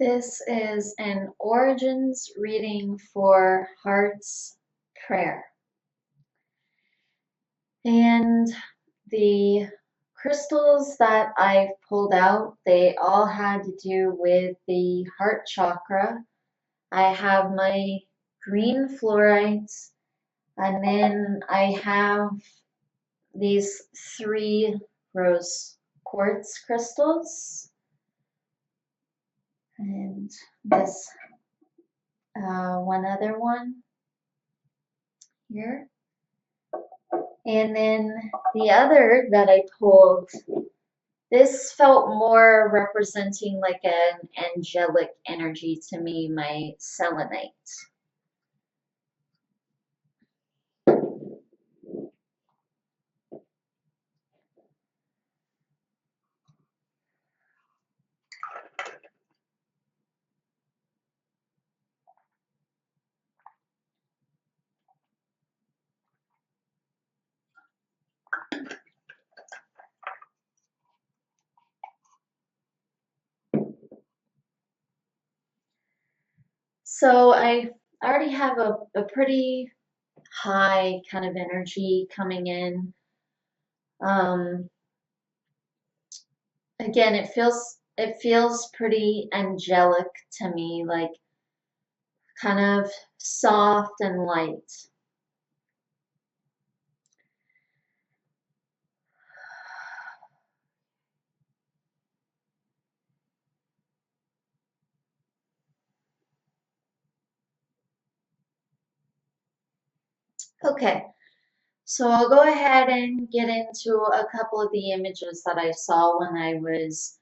This is an origins reading for Heart's Prayer. And the crystals that I've pulled out, they all had to do with the heart chakra. I have my green fluorites, and then I have these 3 rose quartz crystals, and this one other one here. And then the other that I pulled, this felt more representing like an angelic energy to me, my selenite. So I already have a pretty high kind of energy coming in. Again, it feels pretty angelic to me, like kind of soft and light. Okay, so I'll go ahead and get into a couple of the images that I saw when I was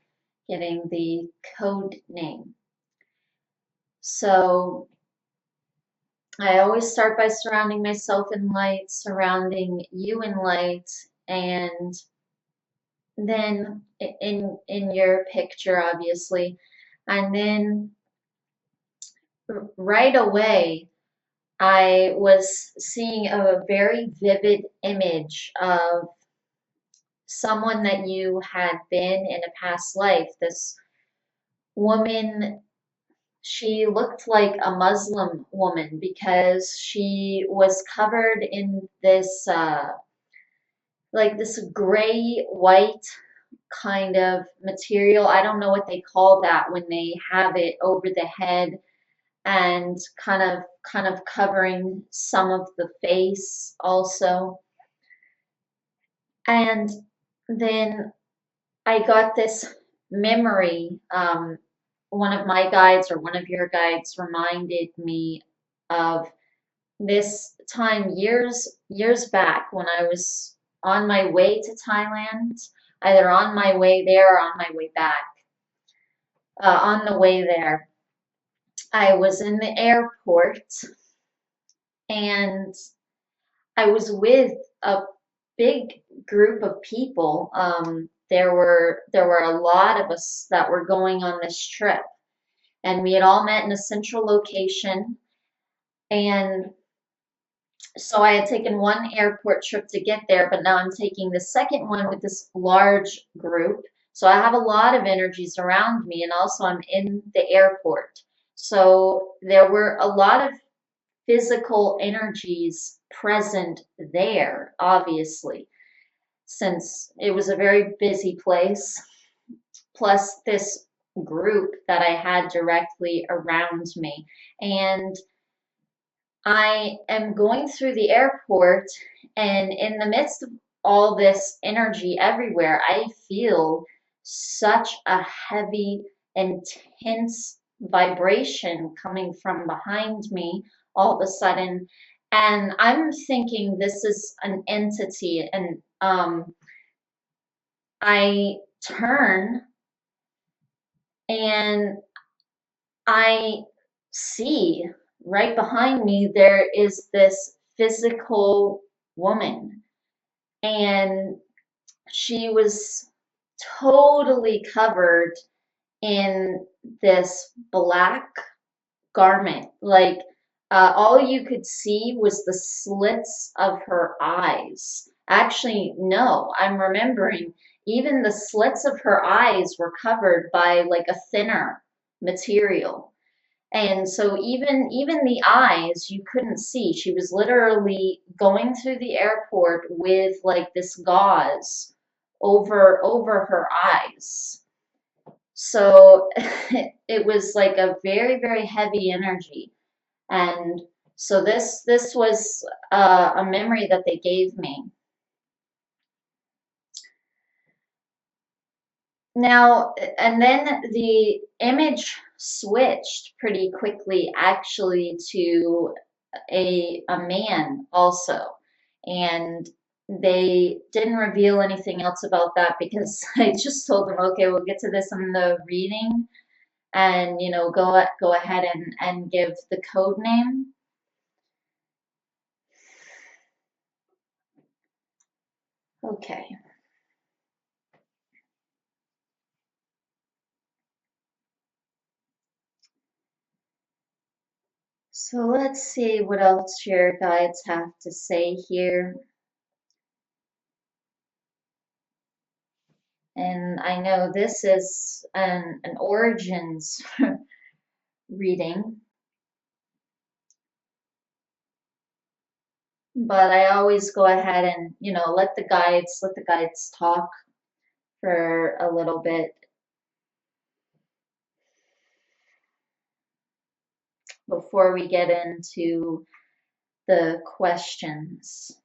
getting the code name. So I always start by surrounding myself in light, surrounding you in light, and then in your picture, obviously, and then right away I was seeing a very vivid image of someone that you had been in a past life. This woman, she looked like a Muslim woman because she was covered in this like this gray white kind of material. I don't know what they call that when they have it over the head and kind of covering some of the face also. And then I got this memory. One of my guides or one of your guides reminded me of this time years back when I was on my way to Thailand, either on my way there or on my way back. On the way there, I was in the airport and I was with a big group of people. There were a lot of us that were going on this trip, and we had all met in a central location. And so I had taken one airport trip to get there, but now I'm taking the second one with this large group. So I have a lot of energies around me, and also I'm in the airport. So there were a lot of physical energies present there, obviously, since it was a very busy place, plus this group that I had directly around me. And I am going through the airport, and in the midst of all this energy everywhere, I feel such a heavy, intense vibration coming from behind me all of a sudden. And I'm thinking this is an entity, and I turn and I see right behind me there is this physical woman, and she was totally covered in this black garment. Like all you could see was the slits of her eyes. Actually, no, I'm remembering even the slits of her eyes were covered by like a thinner material. And so even the eyes you couldn't see. She was literally going through the airport with like this gauze over her eyes. So it was like a very, very heavy energy. And so this was a memory that they gave me. Now, and then the image switched pretty quickly actually to a man also. And they didn't reveal anything else about that because I just told them, okay, we'll get to this in the reading and go ahead and give the code name. Okay. So let's see what else your guides have to say here. And I know this is an origins reading, but I always go ahead and, let the guides talk for a little bit before we get into the questions.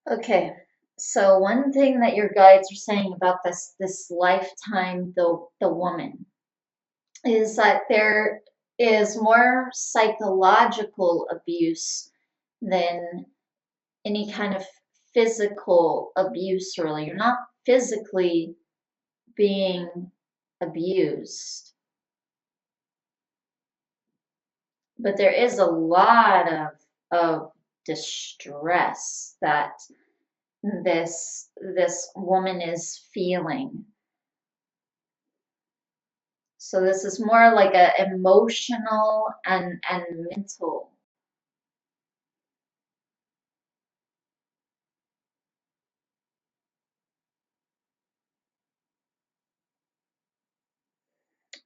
Okay, so one thing that your guides are saying about this lifetime, the woman, is that there is more psychological abuse than any kind of physical abuse, really. You're not physically being abused, but there is a lot of distress that this woman is feeling. So this is more like a emotional and mental.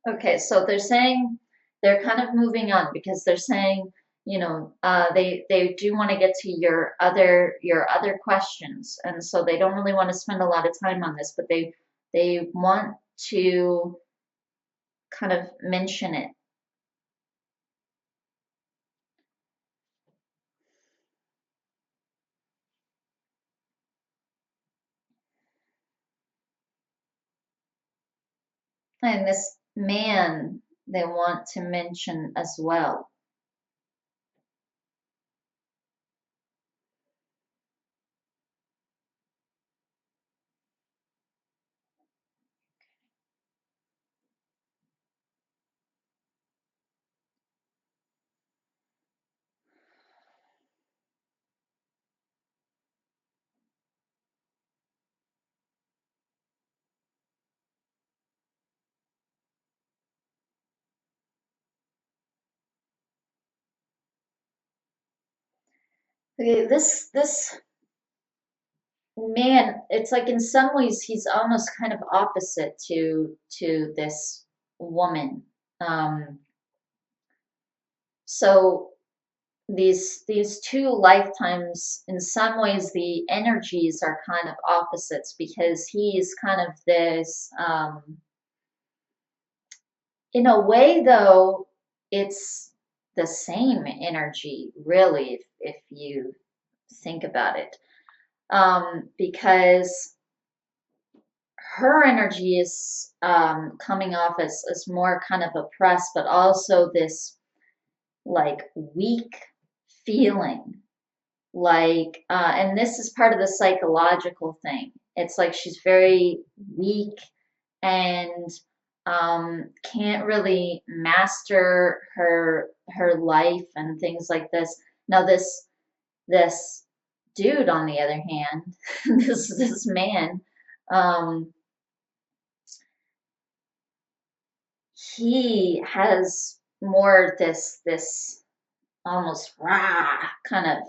Okay, so they're saying they're kind of moving on because they're saying, they do want to get to your other questions, and so they don't really want to spend a lot of time on this, but they want to kind of mention it. And this man they want to mention as well. Okay, this man, it's like in some ways he's almost kind of opposite to this woman. Um, so these two lifetimes, in some ways, the energies are kind of opposites because he's kind of this. In a way, though, it's the same energy, really, if you think about it, because her energy is coming off as more kind of oppressed, but also this like weak feeling, And this is part of the psychological thing. It's like she's very weak and can't really master her life and things like this. Now this dude, on the other hand, this man, um, he has more this almost rah kind of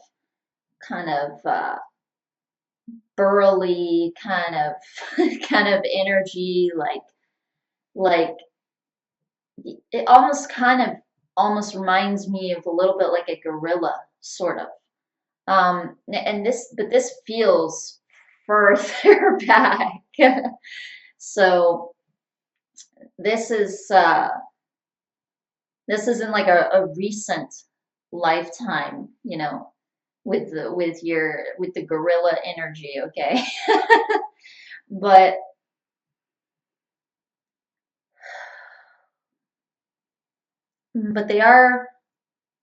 burly kind of kind of energy, like it almost kind of almost reminds me of a little bit like a gorilla, sort of. And this feels further back. So this is this isn't like a recent lifetime, with the gorilla energy, okay? But but they are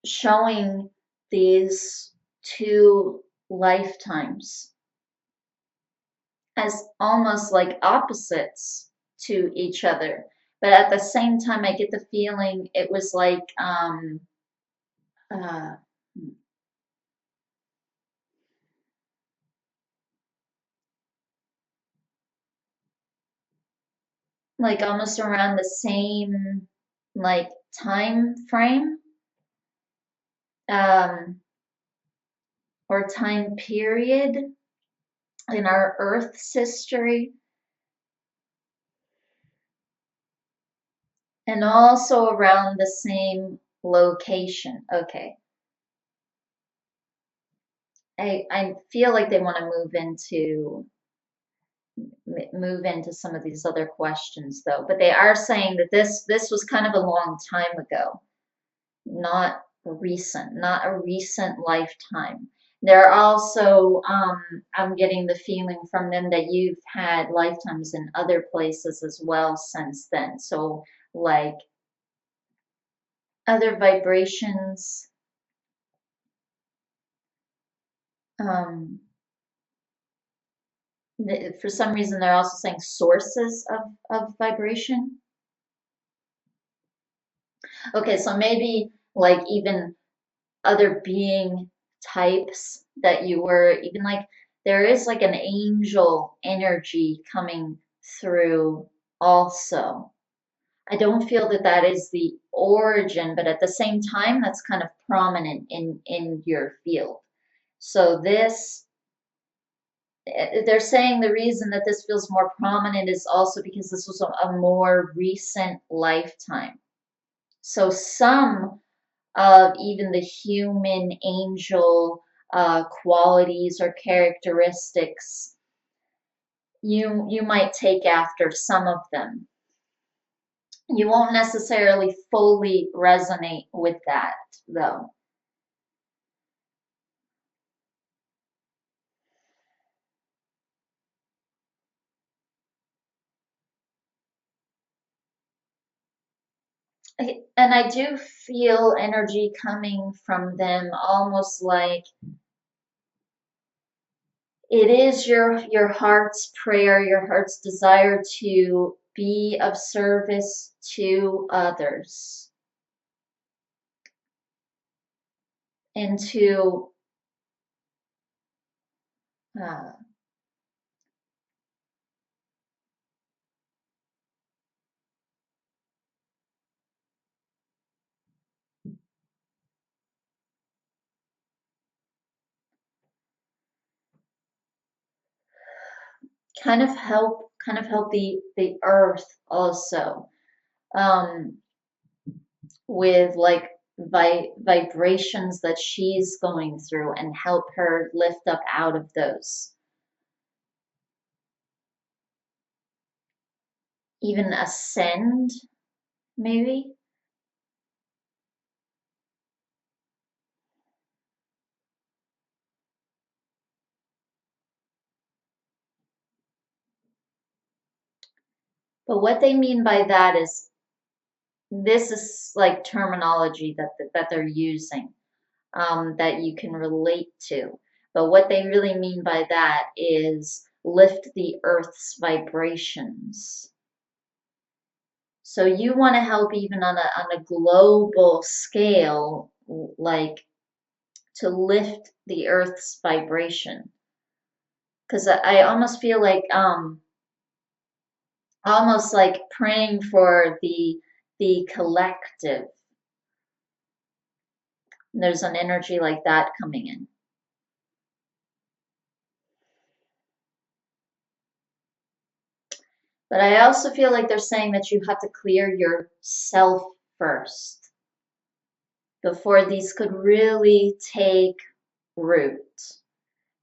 showing these two lifetimes as almost like opposites to each other. But at the same time, I get the feeling it was uh, like almost around the same like time frame, um, or time period in our Earth's history, and also around the same location. Okay. I feel like they want to move into some of these other questions though, but they are saying that this was kind of a long time ago, not a recent lifetime. They're also, I'm getting the feeling from them that you've had lifetimes in other places as well since then. So, like other vibrations, um, for some reason, they're also saying sources of vibration. Okay, so maybe like even other being types that you were, even like there is like an angel energy coming through also. I don't feel that that is the origin, but at the same time, that's kind of prominent in your field. So this, they're saying the reason that this feels more prominent is also because this was a more recent lifetime. So some of even the human angel qualities or characteristics, you might take after some of them. You won't necessarily fully resonate with that, though. And I do feel energy coming from them, almost like it is your heart's prayer, your heart's desire to be of service to others and to uh, kind of help the earth also, um, with like vibrations that she's going through and help her lift up out of those, even ascend maybe. But what they mean by that is this is like terminology that they're using, that you can relate to. But what they really mean by that is lift the earth's vibrations. So you want to help even on a global scale, like to lift the earth's vibration. Because I almost feel like almost like praying for the collective. There's an energy like that coming in. But I also feel like they're saying that you have to clear yourself first before these could really take root,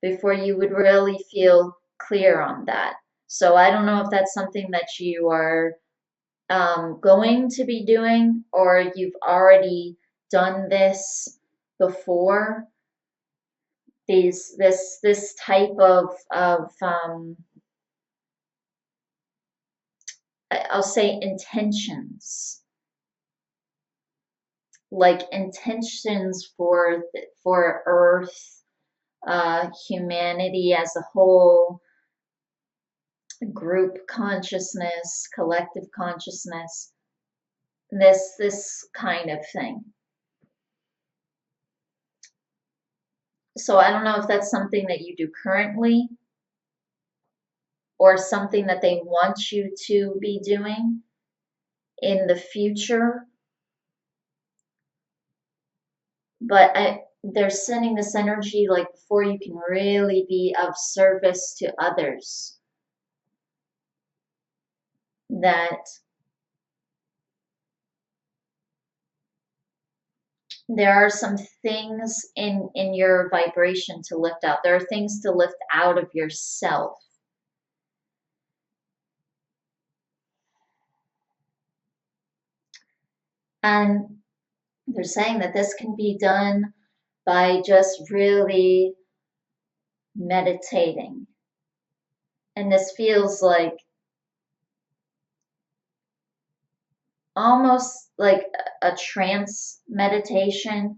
before you would really feel clear on that. So I don't know if that's something that you are going to be doing, or you've already done this before. This type of I'll say intentions, like intentions for Earth, humanity as a whole, group consciousness, collective consciousness, this kind of thing. So I don't know if that's something that you do currently or something that they want you to be doing in the future. But they're sending this energy like before you can really be of service to others. That there are some things in your vibration to lift out. There are things to lift out of yourself. And they're saying that this can be done by just really meditating. And this feels like almost like a trance meditation.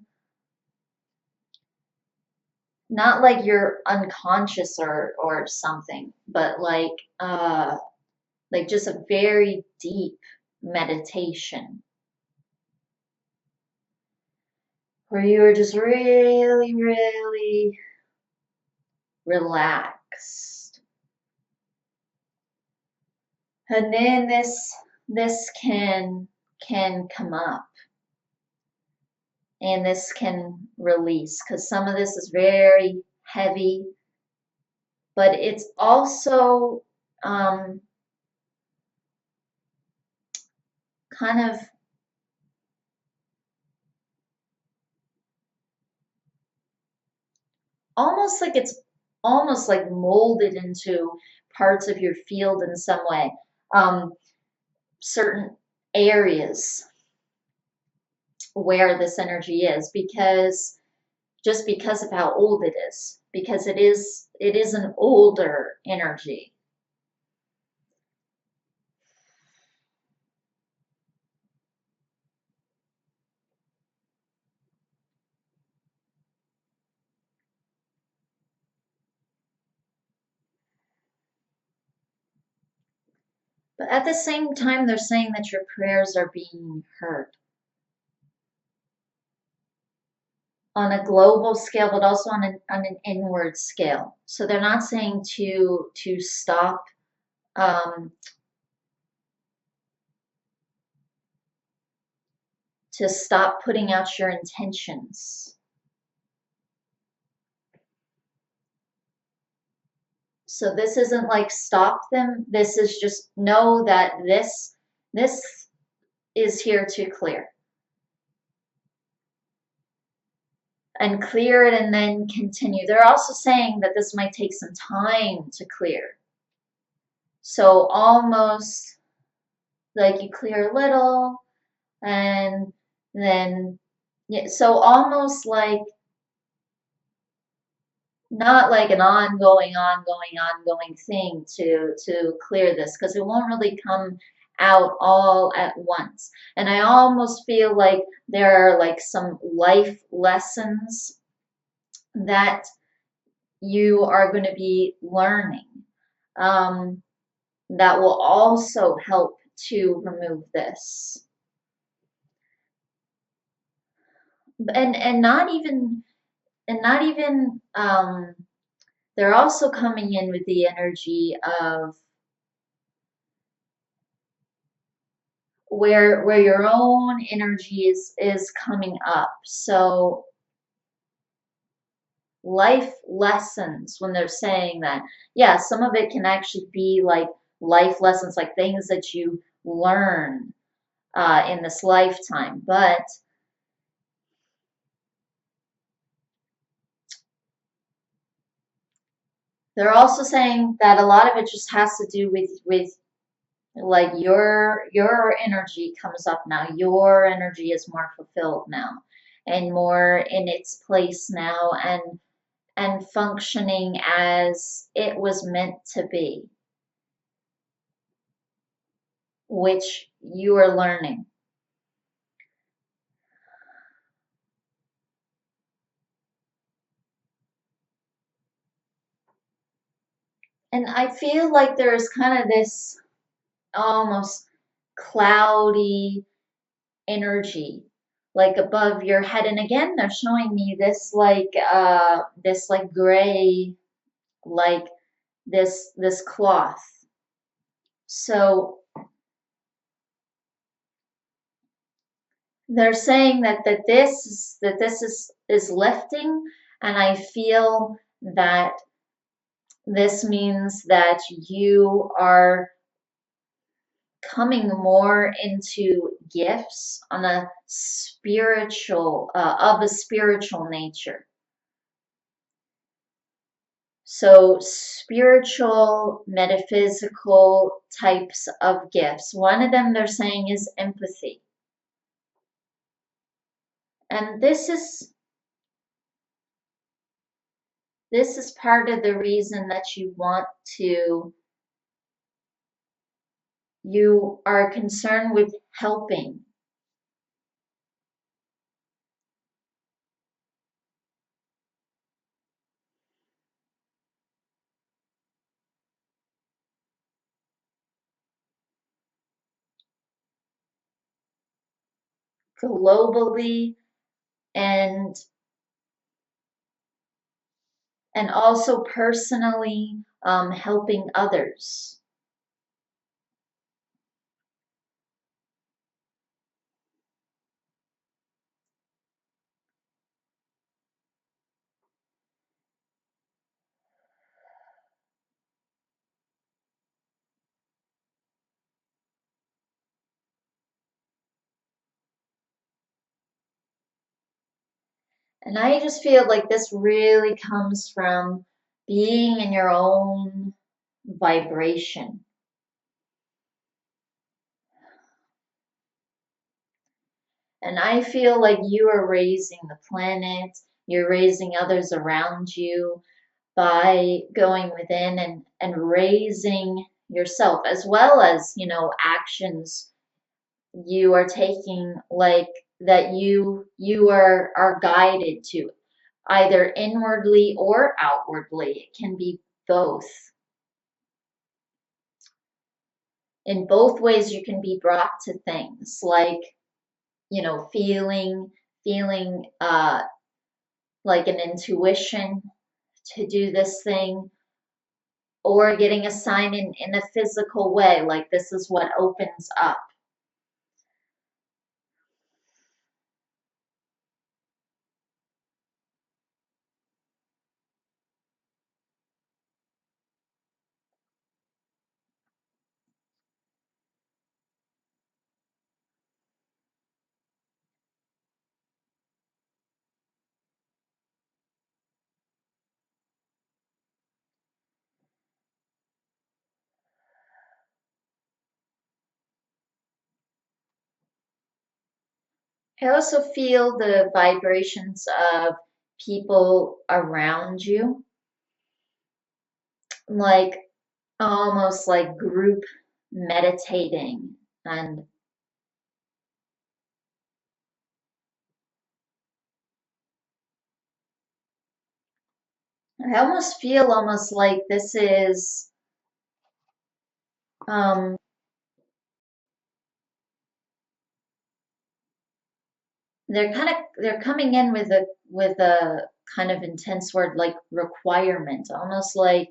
Not like you're unconscious or something, but like just a very deep meditation where you are just really, really relaxed. And then this can come up and this can release, because some of this is very heavy, but it's also kind of almost like it's almost like molded into parts of your field in some way. Certain areas where this energy is, because just because of how old it is, because it is an older energy. But at the same time, they're saying that your prayers are being heard on a global scale, but also on an inward scale. So they're not saying to stop um, to stop putting out your intentions. So this isn't like stop them. This is just know that this is here to clear. And clear it and then continue. They're also saying that this might take some time to clear. So almost like you clear a little and then, yeah, so almost like not like an ongoing thing to clear this, because it won't really come out all at once. And I almost feel like there are like some life lessons that you are going to be learning um, that will also help to remove this. And not even they're also coming in with the energy of where your own energy is coming up. So life lessons, when they're saying that, yeah, some of it can actually be like life lessons, like things that you learn in this lifetime. But they're also saying that a lot of it just has to do with like your energy comes up now. Your energy is more fulfilled now and more in its place now, and functioning as it was meant to be, which you are learning. And I feel like there's kind of this almost cloudy energy like above your head. And again, they're showing me this like gray, like this cloth. So they're saying that this is lifting, and I feel that this means that you are coming more into gifts on a spiritual of a spiritual nature. So spiritual, metaphysical types of gifts. One of them they're saying is empathy. And this is part of the reason that you are concerned with helping. Globally, and also personally, helping others. And I just feel like this really comes from being in your own vibration. And I feel like you are raising the planet, you're raising others around you by going within and raising yourself, as well as, actions you are taking, like that you are guided to, either inwardly or outwardly. It can be both. In both ways you can be brought to things like, feeling like an intuition to do this thing, or getting a sign in a physical way, like this is what opens up. I also feel the vibrations of people around you, like almost like group meditating, and I almost feel almost like this is um, they're coming in with a kind of intense word like requirement, almost like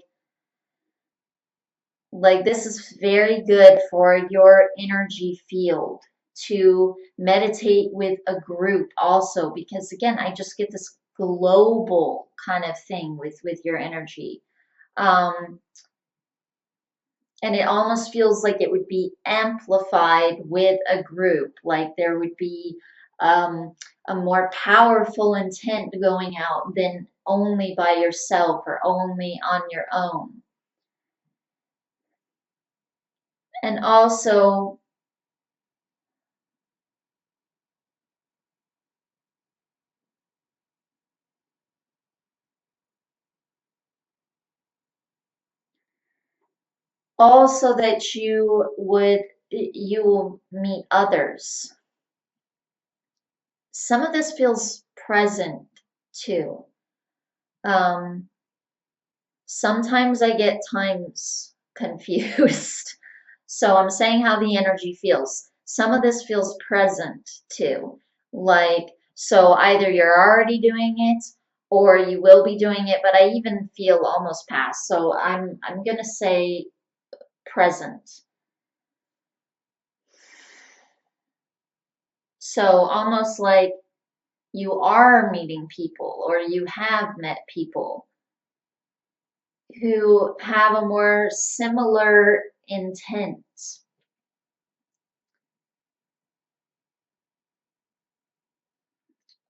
this is very good for your energy field to meditate with a group also, because again, I just get this global kind of thing with your energy. Um, and it almost feels like it would be amplified with a group, like there would be um, a more powerful intent going out than only by yourself or only on your own. And also that you will meet others. Some of this feels present too. Um, Sometimes I get times confused. So I'm saying how the energy feels. Some of this feels present too. Like, so either you're already doing it or you will be doing it, but I even feel almost past. So I'm gonna say present. So almost like you are meeting people or you have met people who have a more similar intent.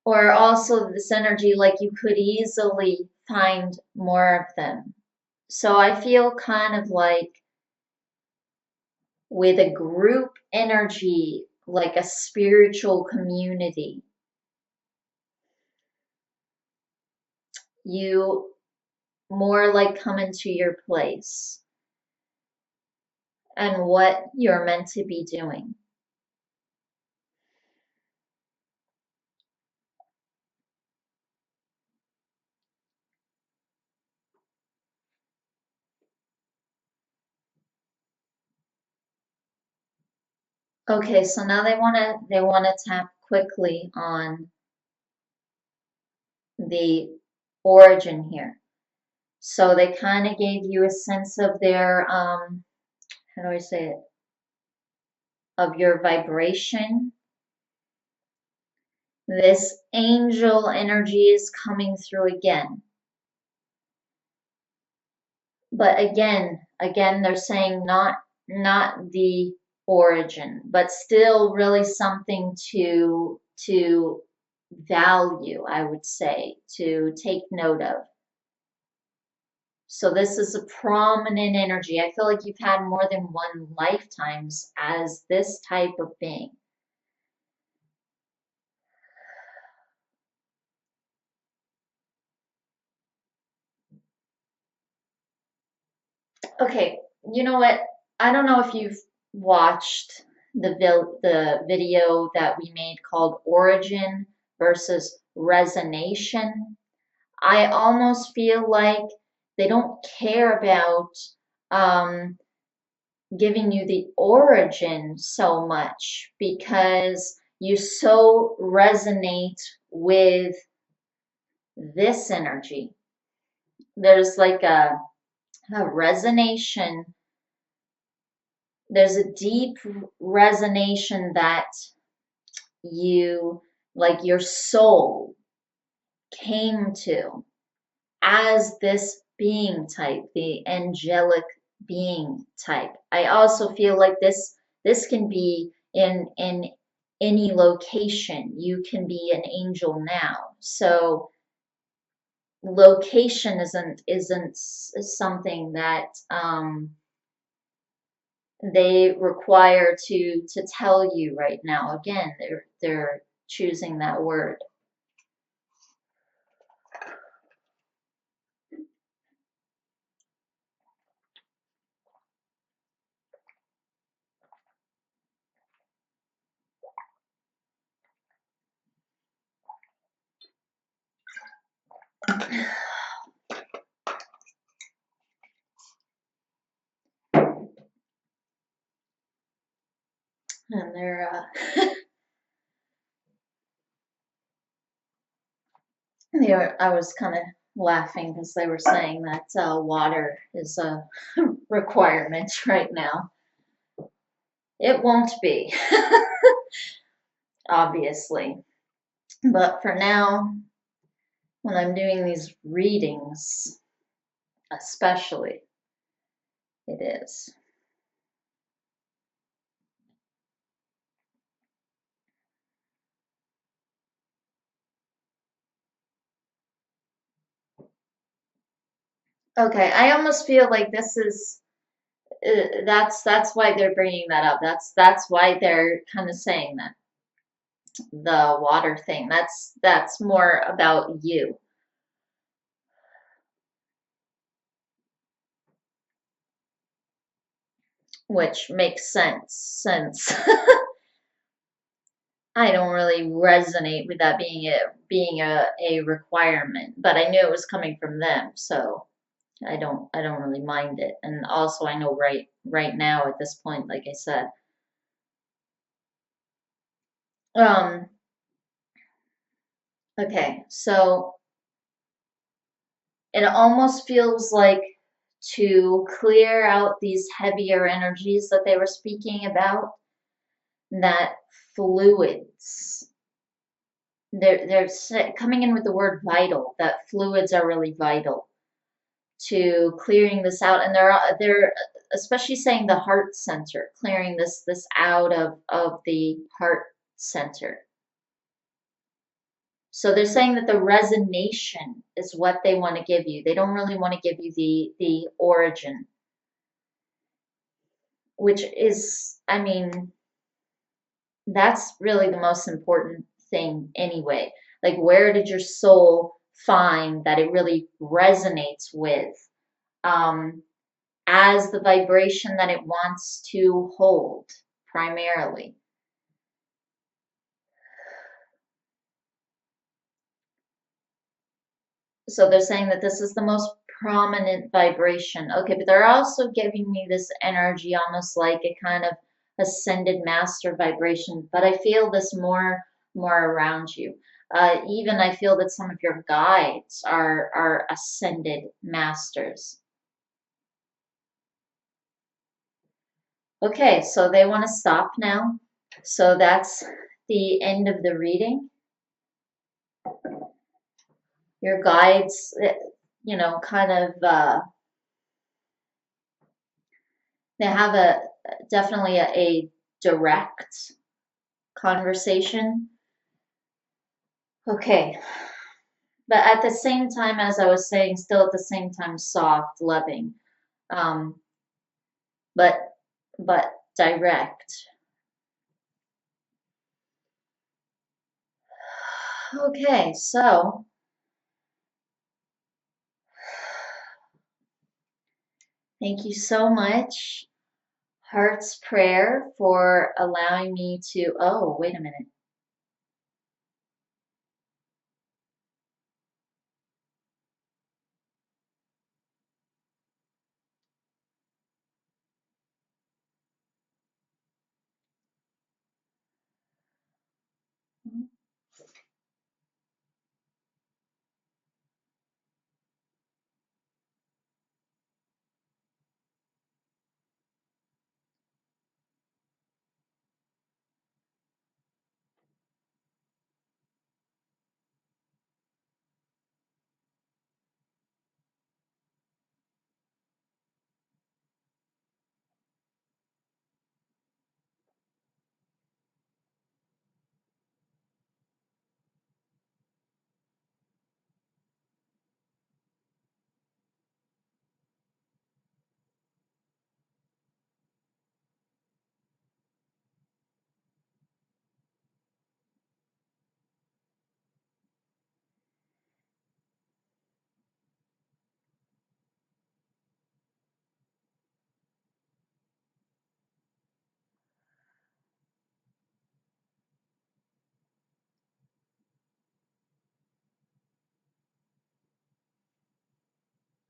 Or also this energy, like you could easily find more of them. So I feel kind of like with a group energy, like a spiritual community, you more like come into your place and what you're meant to be doing. Okay, so now they want to tap quickly on the origin here. So they kind of gave you a sense of their how do I say it? Of your vibration. This angel energy is coming through again. But again they're saying not the origin, but still really something to value, I would say, to take note of. So this is a prominent energy. I feel like you've had more than one lifetimes as this type of being. Okay, you know what? I don't know if you've watched the video that we made called Origin versus Resonation. I almost feel like they don't care about um, giving you the origin so much because you so resonate with this energy. There's like a resonation, there's a deep resonation that you, like your soul, came to as this being type, the angelic being type. I also feel like this can be in any location. You can be an angel now. So location isn't something that they require to tell you right now. Again, they're choosing that word. And I was kind of laughing because they were saying that water is a requirement right now. It won't be, obviously. But for now, when I'm doing these readings, especially, it is. Okay, I almost feel like this is that's why they're bringing that up. That's why they're kind of saying that the water thing. That's more about you, which makes sense since I don't really resonate with that being a requirement, but I knew it was coming from them, so I don't really mind it. And also I know right now at this point, like I said, um, okay, so it almost feels like to clear out these heavier energies that they were speaking about, that fluids, they're coming in with the word vital, that fluids are really vital to clearing this out. And they're especially saying the heart center, clearing this out of the heart center. So they're saying that the resonation is what they want to give you. They don't really want to give you the origin, which is, I mean, that's really the most important thing anyway. Like, where did your soul find that it really resonates with, um, as the vibration that it wants to hold primarily? So they're saying that this is the most prominent vibration. Okay, but they're also giving me this energy almost like a kind of ascended master vibration. But I feel this more around you. Even I feel that some of your guides are ascended masters. Okay, so they want to stop now. So that's the end of the reading. Your guides, kind of, they have definitely a direct conversation. Okay. But at the same time, as I was saying, still at the same time, soft, loving, um, but direct. Okay, so thank you so much, Heart's Prayer, for allowing me to. Oh, wait a minute.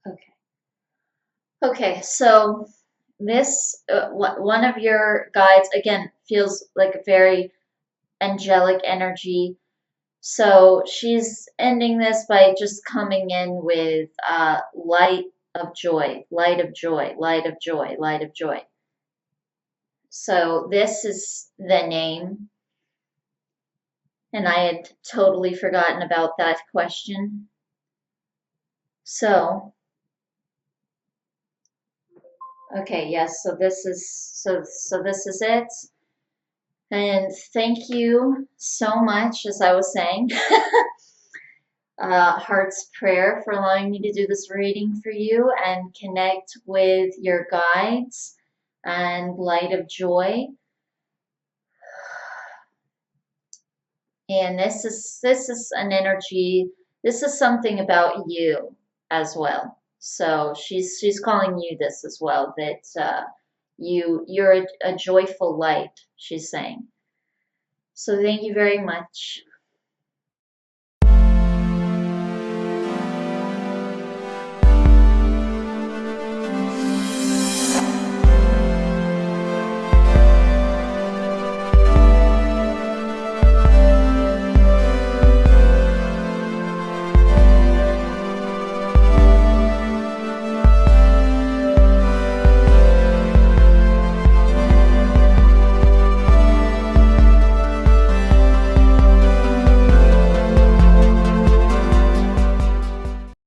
Okay. Okay, so this one of your guides again feels like a very angelic energy. So she's ending this by just coming in with light of joy, light of joy, light of joy, light of joy. So this is the name, and I had totally forgotten about that question. So, okay, yes, so this is it. And thank you so much, as I was saying, Heart's Prayer, for allowing me to do this reading for you and connect with your guides and light of joy. And this is an energy, this is something about you as well. So she's calling you this as well, that you're a joyful light, she's saying. So thank you very much.